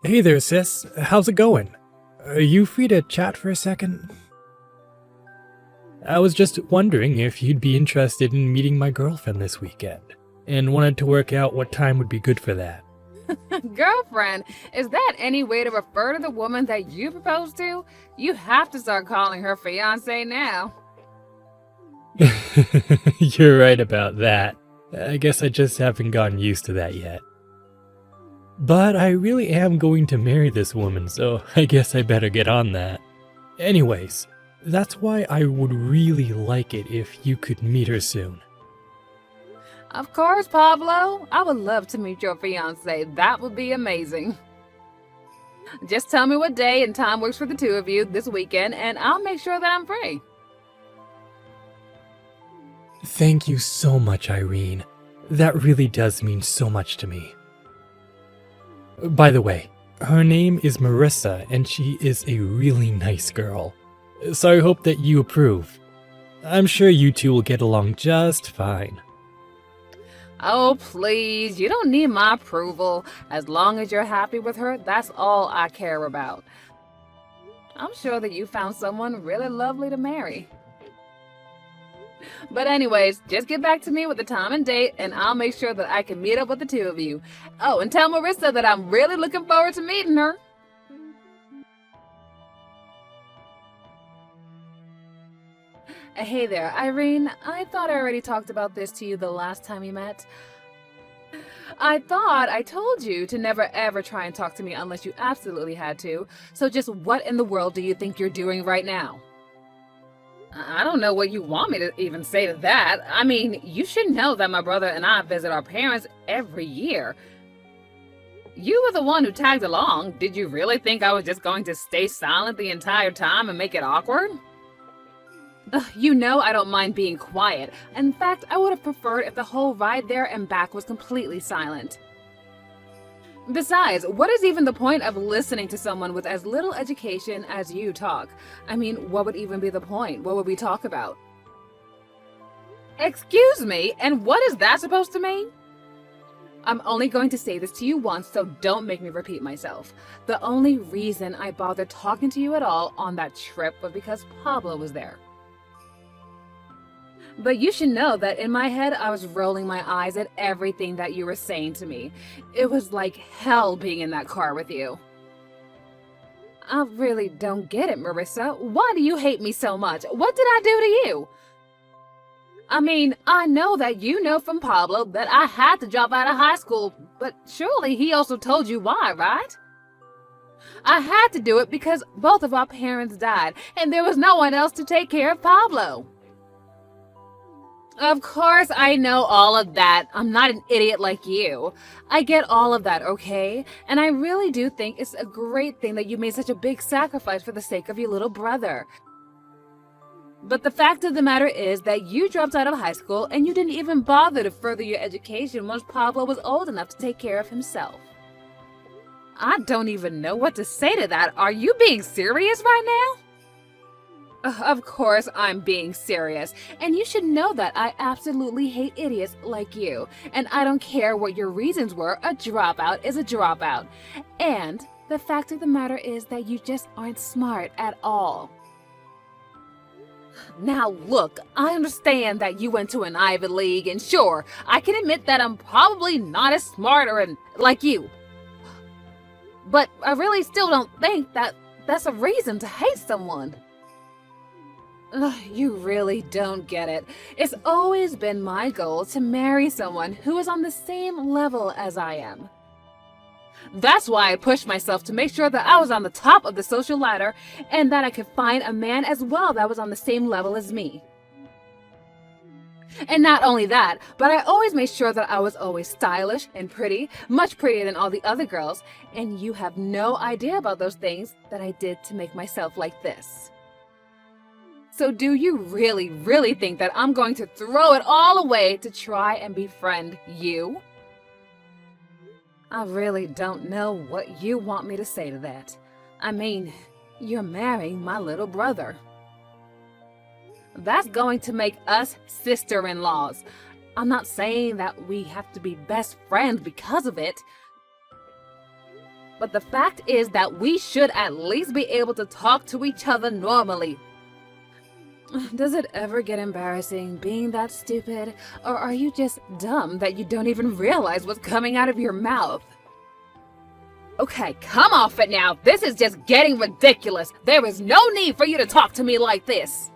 Hey there, sis. How's it going? Are you free to chat for a second? I was just wondering if you'd be interested in meeting my girlfriend this weekend, and wanted to work out what time would be good for that. Girlfriend, is that any way to refer to the woman that you proposed to? You have to start calling her fiance now. You're right about that. I guess I just haven't gotten used to that yet. But I really am going to marry this woman, so I guess I better get on that. Anyways, that's why I would really like it if you could meet her soon. Of course, Pablo. I would love to meet your fiance. That would be amazing. Just tell me what day and time works for the two of you this weekend, and I'll make sure that I'm free. Thank you so much, Irene. That really does mean so much to me. By the way, her name is Marissa, and she is a really nice girl. So I hope that you approve. I'm sure you two will get along just fine. Oh, please. You don't need my approval. As long as you're happy with her, that's all I care about. I'm sure that you found someone really lovely to marry. But anyways, just get back to me with the time and date, and I'll make sure that I can meet up with the two of you. Oh, and tell Marissa that I'm really looking forward to meeting her. Hey there, Irene. I thought I already talked about this to you the last time we met. I thought I told you to never ever try and talk to me unless you absolutely had to. So just what in the world do you think you're doing right now? I don't know what you want me to even say to that. I mean, you should know that my brother and I visit our parents every year. You were the one who tagged along. Did you really think I was just going to stay silent the entire time and make it awkward? You know I don't mind being quiet. In fact, I would have preferred if the whole ride there and back was completely silent. Besides, what is even the point of listening to someone with as little education as you talk? I mean, what would even be the point? What would we talk about? Excuse me, and what is that supposed to mean? I'm only going to say this to you once, so don't make me repeat myself. The only reason I bothered talking to you at all on that trip was because Pablo was there. But you should know that in my head, I was rolling my eyes at everything that you were saying to me. It was like hell being in that car with you. I really don't get it, Marissa. Why do you hate me so much? What did I do to you? I mean, I know that you know from Pablo that I had to drop out of high school, but surely he also told you why, right? I had to do it because both of our parents died, and there was no one else to take care of Pablo. Of course, I know all of that. I'm not an idiot like you. I get all of that, okay? And I really do think it's a great thing that you made such a big sacrifice for the sake of your little brother. But the fact of the matter is that you dropped out of high school and you didn't even bother to further your education once Pablo was old enough to take care of himself. I don't even know what to say to that. Are you being serious right now? Of course I'm being serious, and you should know that I absolutely hate idiots like you, and I don't care what your reasons were, a dropout is a dropout. And the fact of the matter is that you just aren't smart at all. Now look, I understand that you went to an Ivy League, and sure, I can admit that I'm probably not as smart like you. But I really still don't think that that's a reason to hate someone. You really don't get it. It's always been my goal to marry someone who is on the same level as I am. That's why I pushed myself to make sure that I was on the top of the social ladder and that I could find a man as well that was on the same level as me. And not only that, but I always made sure that I was always stylish and pretty, much prettier than all the other girls, and you have no idea about those things that I did to make myself like this. So do you really, really think that I'm going to throw it all away to try and befriend you? I really don't know what you want me to say to that. I mean, you're marrying my little brother. That's going to make us sister-in-laws. I'm not saying that we have to be best friends because of it. But the fact is that we should at least be able to talk to each other normally. Does it ever get embarrassing being that stupid? Or are you just dumb that you don't even realize what's coming out of your mouth? Okay, come off it now. This is just getting ridiculous. There is no need for you to talk to me like this.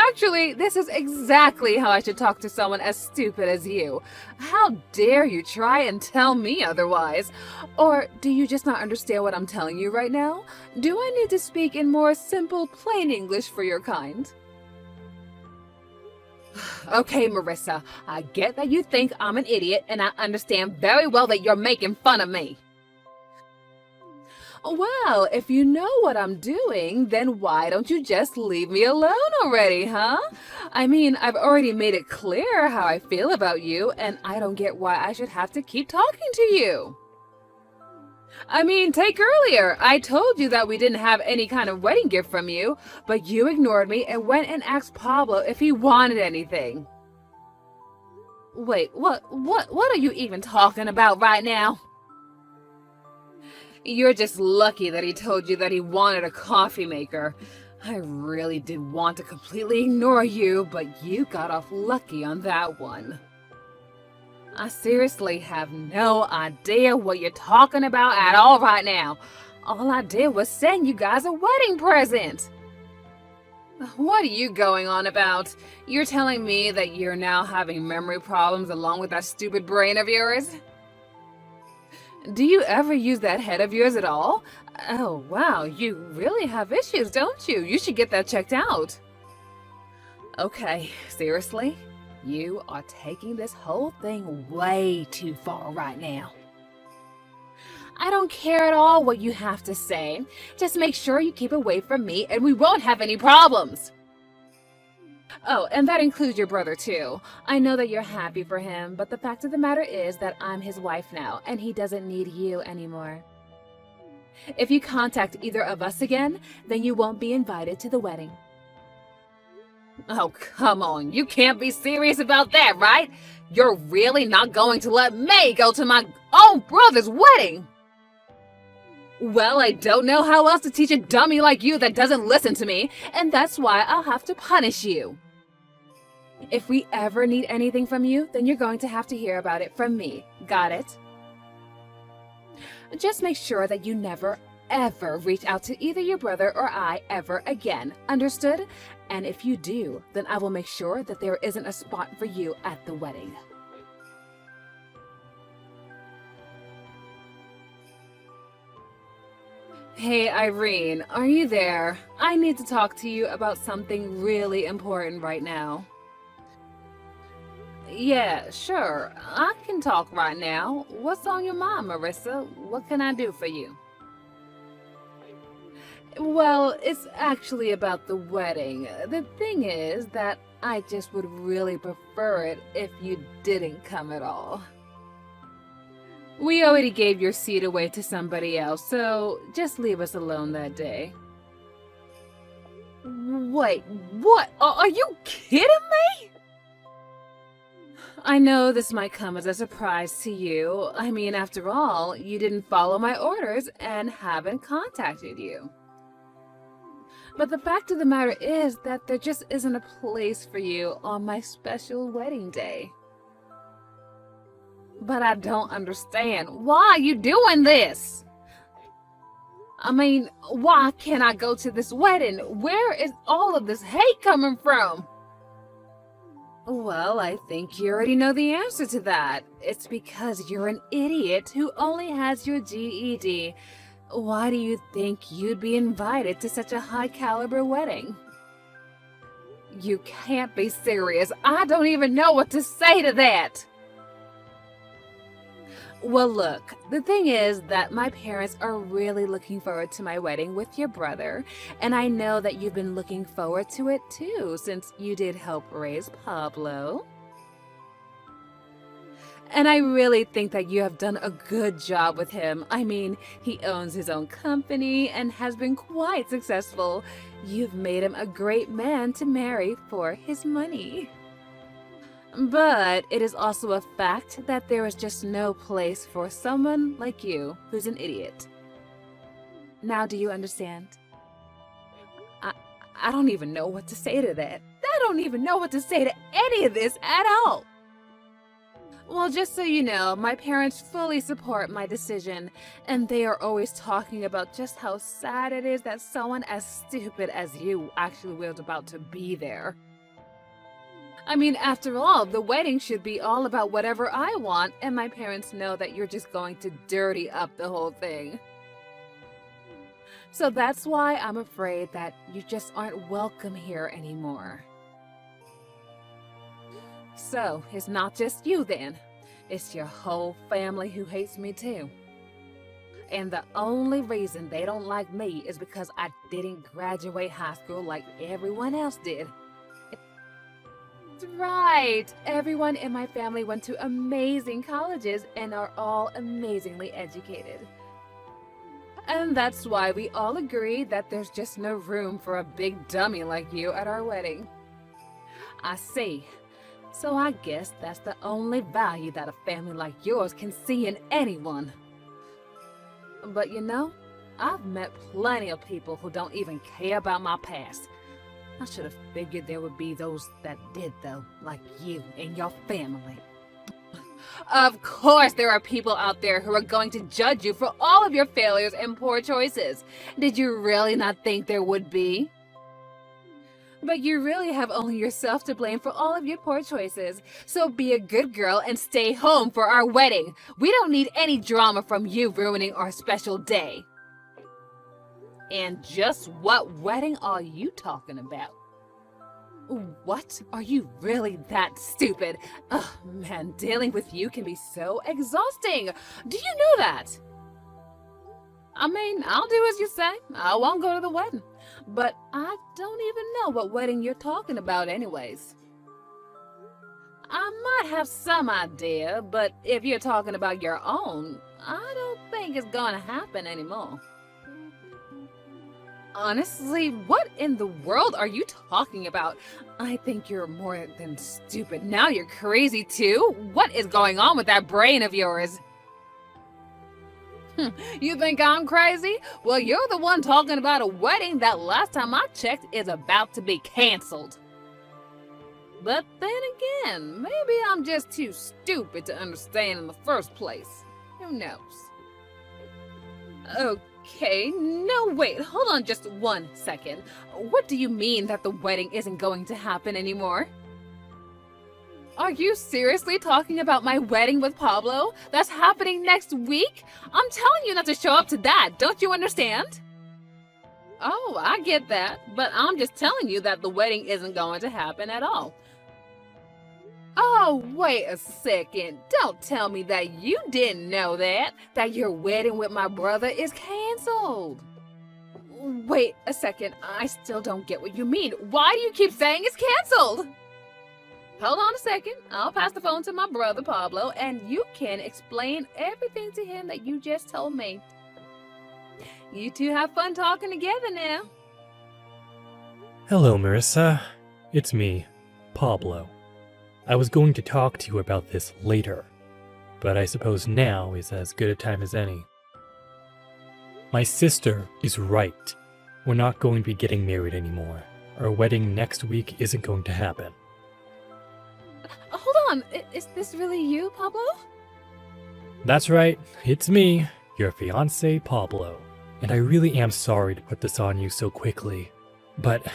Actually, this is exactly how I should talk to someone as stupid as you. How dare you try and tell me otherwise? Or do you just not understand what I'm telling you right now? Do I need to speak in more simple, plain English for your kind? Okay, Marissa, I get that you think I'm an idiot, and I understand very well that you're making fun of me. Well, if you know what I'm doing, then why don't you just leave me alone already, huh? I mean, I've already made it clear how I feel about you, and I don't get why I should have to keep talking to you. I mean, take earlier. I told you that we didn't have any kind of wedding gift from you, but you ignored me and went and asked Pablo if he wanted anything. Wait, what are you even talking about right now? You're just lucky that he told you that he wanted a coffee maker. I really did want to completely ignore you, but you got off lucky on that one. I seriously have no idea what you're talking about at all right now. All I did was send you guys a wedding present. What are you going on about? You're telling me that you're now having memory problems along with that stupid brain of yours? Do you ever use that head of yours at all? Oh, wow, you really have issues, don't you? You should get that checked out. Okay, seriously? You are taking this whole thing way too far right now. I don't care at all what you have to say. Just make sure you keep away from me and we won't have any problems. Oh, and that includes your brother too. I know that you're happy for him, but the fact of the matter is that I'm his wife now, and he doesn't need you anymore. If you contact either of us again, then you won't be invited to the wedding. Oh, come on. You can't be serious about that, right? You're really not going to let me go to my own brother's wedding? Well, I don't know how else to teach a dummy like you that doesn't listen to me, and that's why I'll have to punish you. If we ever need anything from you, then you're going to have to hear about it from me. Got it? Just make sure that you never, ever reach out to either your brother or I ever again. Understood? And if you do, then I will make sure that there isn't a spot for you at the wedding. Hey, Irene, are you there? I need to talk to you about something really important right now. Yeah, sure. I can talk right now. What's on your mind, Marissa? What can I do for you? Well, it's actually about the wedding. The thing is that I just would really prefer it if you didn't come at all. We already gave your seat away to somebody else, so just leave us alone that day. Wait, what? Are you kidding me? I know this might come as a surprise to you. I mean, after all, you didn't follow my orders and haven't contacted you. But the fact of the matter is that there just isn't a place for you on my special wedding day. But I don't understand. Why are you doing this? I mean, why can't I go to this wedding? Where is all of this hate coming from? Well, I think you already know the answer to that. It's because you're an idiot who only has your GED. Why do you think you'd be invited to such a high-caliber wedding? You can't be serious. I don't even know what to say to that. Well, look, the thing is that my parents are really looking forward to my wedding with your brother, and I know that you've been looking forward to it too, since you did help raise Pablo. And I really think that you have done a good job with him. I mean, he owns his own company and has been quite successful. You've made him a great man to marry for his money. But it is also a fact that there is just no place for someone like you who's an idiot. Now, do you understand? I don't even know what to say to that. I don't even know what to say to any of this at all. Well, just so you know, my parents fully support my decision, and they are always talking about just how sad it is that someone as stupid as you actually was about to be there. I mean, after all, the wedding should be all about whatever I want, and my parents know that you're just going to dirty up the whole thing. So that's why I'm afraid that you just aren't welcome here anymore. So, it's not just you then. It's your whole family who hates me too. And the only reason they don't like me is because I didn't graduate high school like everyone else did. That's right. Everyone in my family went to amazing colleges and are all amazingly educated. And that's why we all agree that there's just no room for a big dummy like you at our wedding. I see. So I guess that's the only value that a family like yours can see in anyone. But you know, I've met plenty of people who don't even care about my past. I should have figured there would be those that did though, like you and your family. Of course there are people out there who are going to judge you for all of your failures and poor choices. Did you really not think there would be? But you really have only yourself to blame for all of your poor choices. So be a good girl and stay home for our wedding. We don't need any drama from you ruining our special day. And just what wedding are you talking about? What? Are you really that stupid? Ugh, man, dealing with you can be so exhausting. Do you know that? I mean, I'll do as you say. I won't go to the wedding. But I don't even know what wedding you're talking about anyways. I might have some idea, but if you're talking about your own, I don't think it's gonna happen anymore. Honestly, what in the world are you talking about? I think you're more than stupid. Now you're crazy too? What is going on with that brain of yours? You think I'm crazy? Well, you're the one talking about a wedding that last time I checked is about to be canceled. But then again, maybe I'm just too stupid to understand in the first place. Who knows? Okay, no wait, hold on just 1 second. What do you mean that the wedding isn't going to happen anymore? Are you seriously talking about my wedding with Pablo? That's happening next week? I'm telling you not to show up to that, don't you understand? Oh, I get that, but I'm just telling you that the wedding isn't going to happen at all. Oh, wait a second. Don't tell me that you didn't know that your wedding with my brother is canceled. Wait a second, I still don't get what you mean. Why do you keep saying it's canceled? Hold on a second. I'll pass the phone to my brother Pablo, and you can explain everything to him that you just told me. You two have fun talking together now. Hello, Marissa. It's me, Pablo. I was going to talk to you about this later, but I suppose now is as good a time as any. My sister is right. We're not going to be getting married anymore. Our wedding next week isn't going to happen. Hold on, is this really you, Pablo? That's right, it's me, your fiancé Pablo. And I really am sorry to put this on you so quickly, but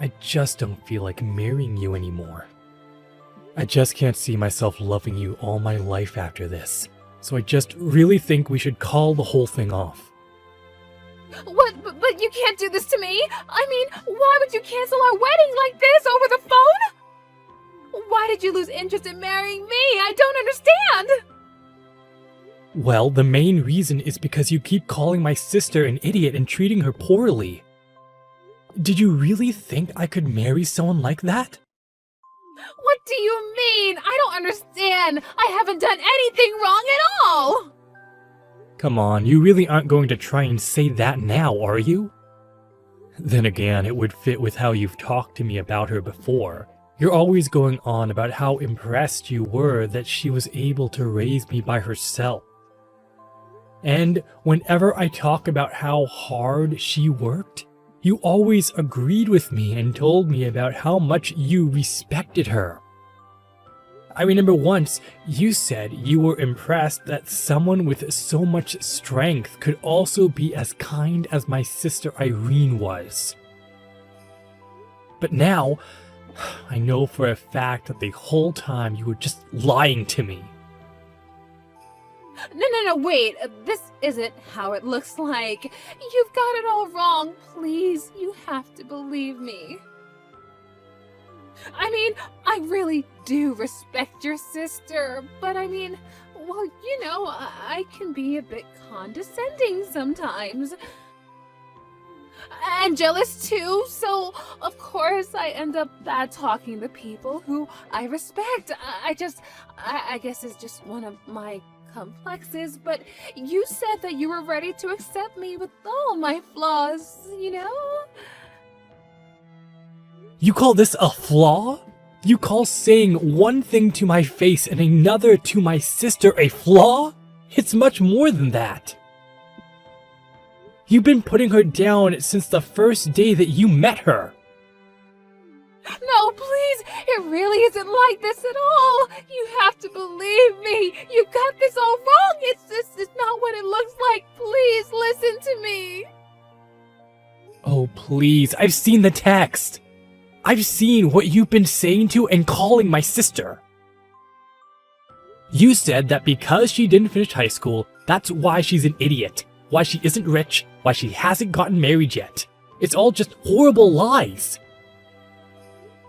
I just don't feel like marrying you anymore. I just can't see myself loving you all my life after this, so I just really think we should call the whole thing off. What? But you can't do this to me! I mean, why would you cancel our wedding like this over the phone? Why did you lose interest in marrying me? I don't understand! Well, the main reason is because you keep calling my sister an idiot and treating her poorly. Did you really think I could marry someone like that? What do you mean? I don't understand! I haven't done anything wrong at all! Come on, you really aren't going to try and say that now, are you? Then again, it would fit with how you've talked to me about her before. You're always going on about how impressed you were that she was able to raise me by herself. And whenever I talk about how hard she worked, you always agreed with me and told me about how much you respected her. I remember once you said you were impressed that someone with so much strength could also be as kind as my sister Irene was. But now, I know for a fact that the whole time you were just lying to me. No, wait. This isn't how it looks like. You've got it all wrong. Please, you have to believe me. I mean, I really do respect your sister, but I mean, well, you know, I can be a bit condescending sometimes. And jealous too, so of course I end up bad-talking the people who I respect. I guess it's just one of my complexes, but you said that you were ready to accept me with all my flaws, you know? You call this a flaw? You call saying one thing to my face and another to my sister a flaw? It's much more than that. You've been putting her down since the first day that you met her. No, please, it really isn't like this at all. You have to believe me. You got this all wrong. It's not what it looks like. Please listen to me. Oh, please, I've seen the text. I've seen what you've been saying to and calling my sister. You said that because she didn't finish high school, that's why she's an idiot, why she isn't rich, why she hasn't gotten married yet. It's all just horrible lies.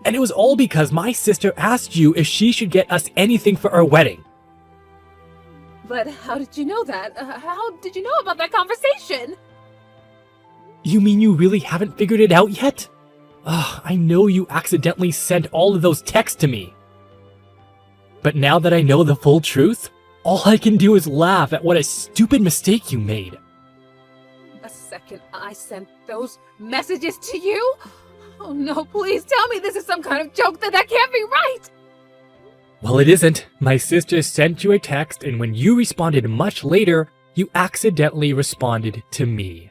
And it was all because my sister asked you if she should get us anything for our wedding. But how did you know that? How did you know about that conversation? You mean you really haven't figured it out yet? I know you accidentally sent all of those texts to me. But now that I know the full truth, all I can do is laugh at what a stupid mistake you made. A second, I sent those messages to you? Oh no, please tell me this is some kind of joke. That can't be right! Well, it isn't. My sister sent you a text, and when you responded much later, you accidentally responded to me.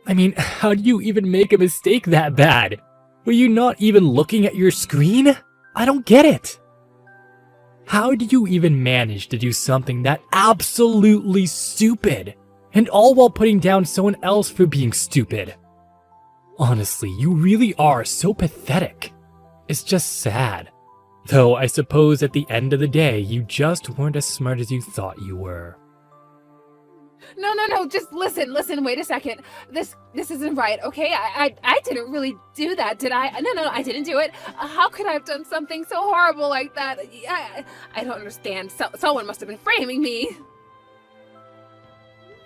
I mean, how do you even make a mistake that bad? Were you not even looking at your screen? I don't get it. How do you even manage to do something that absolutely stupid? And all while putting down someone else for being stupid? Honestly, you really are so pathetic. It's just sad. Though I suppose at the end of the day, you just weren't as smart as you thought you were. No, just listen, wait a second. This isn't right, okay? I didn't really do that, did I? No, I didn't do it. How could I have done something so horrible like that? I don't understand. Someone must have been framing me.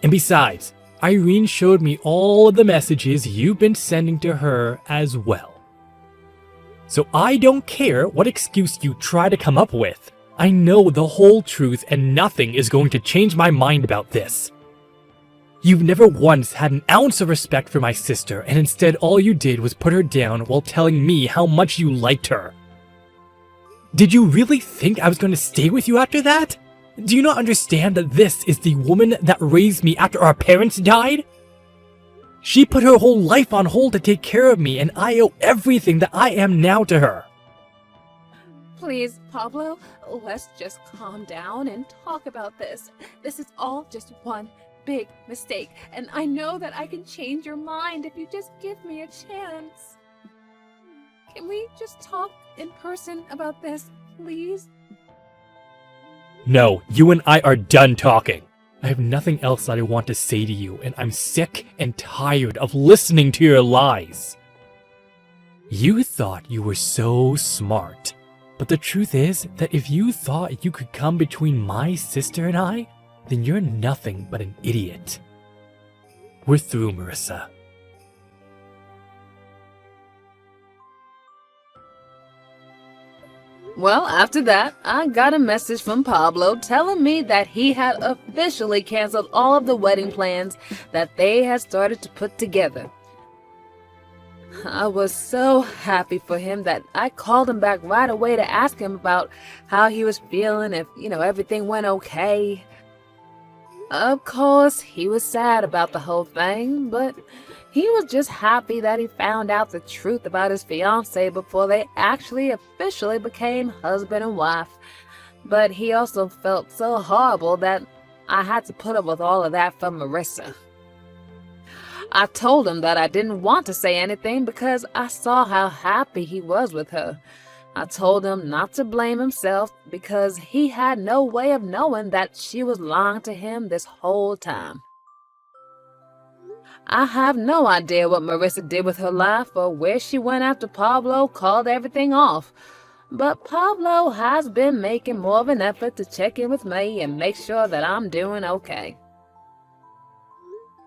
And besides, Irene showed me all of the messages you've been sending to her as well. So I don't care what excuse you try to come up with. I know the whole truth and nothing is going to change my mind about this. You've never once had an ounce of respect for my sister, and instead all you did was put her down while telling me how much you liked her. Did you really think I was going to stay with you after that? Do you not understand that this is the woman that raised me after our parents died? She put her whole life on hold to take care of me, and I owe everything that I am now to her. Please, Pablo, let's just calm down and talk about this. This is all just one big mistake, and I know that I can change your mind if you just give me a chance. Can we just talk in person about this, please? No, you and I are done talking. I have nothing else that I want to say to you, and I'm sick and tired of listening to your lies. You thought you were so smart, but the truth is that if you thought you could come between my sister and I, then you're nothing but an idiot. We're through, Marissa. Well, after that, I got a message from Pablo telling me that he had officially canceled all of the wedding plans that they had started to put together. I was so happy for him that I called him back right away to ask him about how he was feeling, if, everything went okay. Of course, he was sad about the whole thing, but he was just happy that he found out the truth about his fiancée before they actually officially became husband and wife. But he also felt so horrible that I had to put up with all of that for Marissa. I told him that I didn't want to say anything because I saw how happy he was with her. I told him not to blame himself because he had no way of knowing that she was lying to him this whole time. I have no idea what Marissa did with her life or where she went after Pablo called everything off. But Pablo has been making more of an effort to check in with me and make sure that I'm doing okay.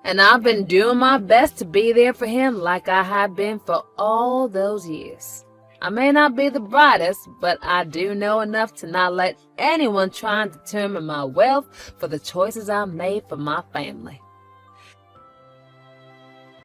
And I've been doing my best to be there for him like I have been for all those years. I may not be the brightest, but I do know enough to not let anyone try and determine my wealth for the choices I made for my family.